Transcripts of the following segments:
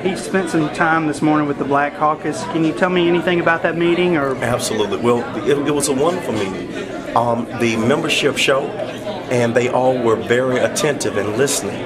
he spent some time this morning with the Black Caucus. Can you tell me anything about that meeting? Or Absolutely. Well, it was a wonderful meeting. The membership showed, and they all were very attentive and listening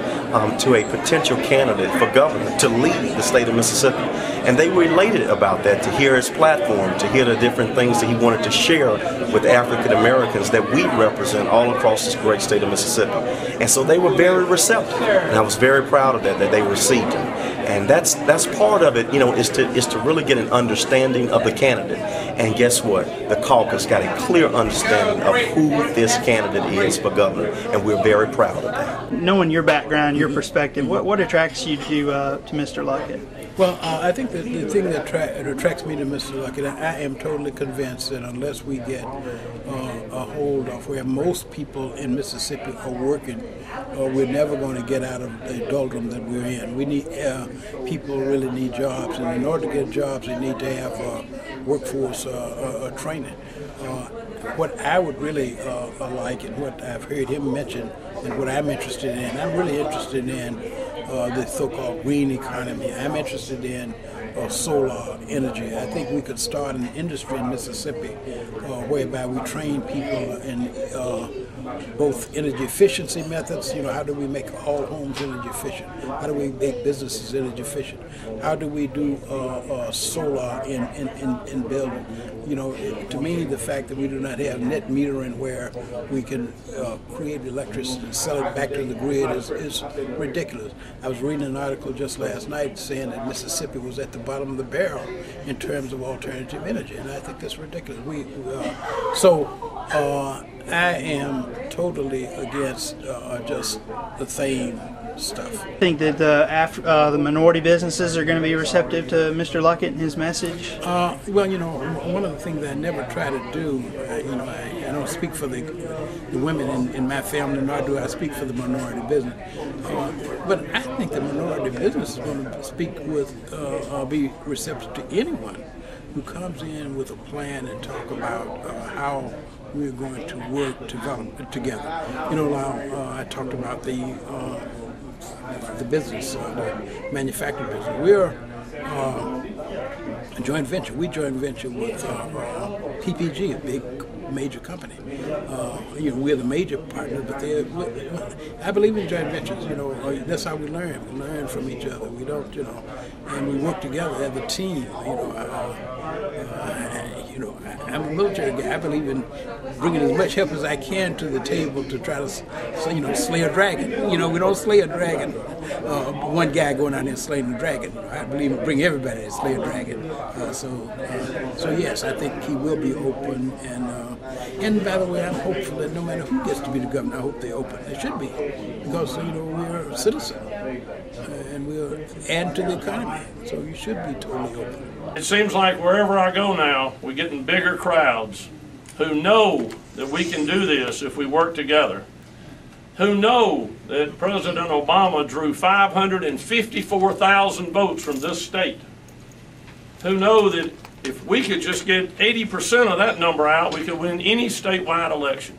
to a potential candidate for governor to lead the state of Mississippi. And they related about that, to hear his platform, to hear the different things that he wanted to share with African Americans that we represent all across this great state of Mississippi. And so they were very receptive, and I was very proud of that they received him. And that's part of it, you know, is to really get an understanding of the candidate. And guess what? The caucus got a clear understanding of who this candidate is for governor, and we're very proud of that. Knowing your background, your perspective, what attracts you to Mr. Luckett? Well, I think that the thing that attracts me to Mr. Luckett, I am totally convinced that unless we get a hold of where most people in Mississippi are working, we're never going to get out of the doldrum that we're in. We need people really need jobs, and in order to get jobs, they need to have workforce training. What I would really like, and what I've heard him mention, and what I'm interested in, I'm really interested in the so-called green economy. I'm interested in solar energy. I think we could start an industry in Mississippi whereby we train people in both energy efficiency methods. You know, how do we make all homes energy efficient? How do we make businesses energy efficient? How do we do solar in building? You know, to me, the fact that we do not have net metering where we can create electricity and sell it back to the grid is ridiculous. I was reading an article just last night saying that Mississippi was at the bottom of the barrel in terms of alternative energy, and I think that's ridiculous. I am totally against just the same stuff. I think that the minority businesses are going to be receptive to Mr. Luckett and his message. Well, you know, one of the things that I never try to do, you know, I don't speak for the women in my family, nor do I speak for the minority business. But I think the minority business is going to speak with, be receptive to anyone who comes in with a plan and talk about how we're going to work together. You know, I talked about the business, the manufacturing business. We're a joint venture. We joint venture with PPG, a big major company. You know, we're the major partner, but I believe in joint ventures. You know, that's how we learn. We learn from each other. We don't, you know, and we work together as a team. You know, I'm a military guy. I believe in bringing as much help as I can to the table to try to, you know, slay a dragon. You know, we don't slay a dragon. One guy going out there and slaying a dragon. I believe in bring everybody to slay a dragon. So yes, I think he will be open, and by the way, I'm hopeful that no matter who gets to be the governor, I hope they're open. They should be, because you know we're citizens, and we're adding to the economy. So you should be totally open. It seems like wherever I go now, we're getting bigger crowds who know that we can do this if we work together, who know that President Obama drew 554,000 votes from this state, who know that if we could just get 80% of that number out, we could win any statewide election.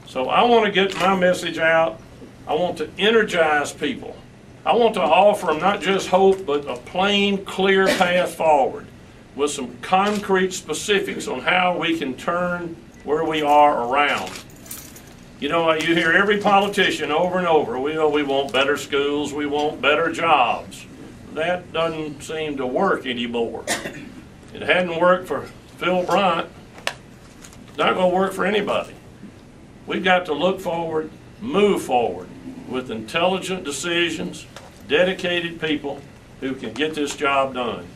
So I want to get my message out. I want to energize people. I want to offer them not just hope, but a plain, clear path forward with some concrete specifics on how we can turn where we are around. You know, you hear every politician over and over, we want better schools, we want better jobs. That doesn't seem to work anymore. It hadn't worked for Phil Bryant. It's not going to work for anybody. We've got to look forward, move forward with intelligent decisions, dedicated people who can get this job done.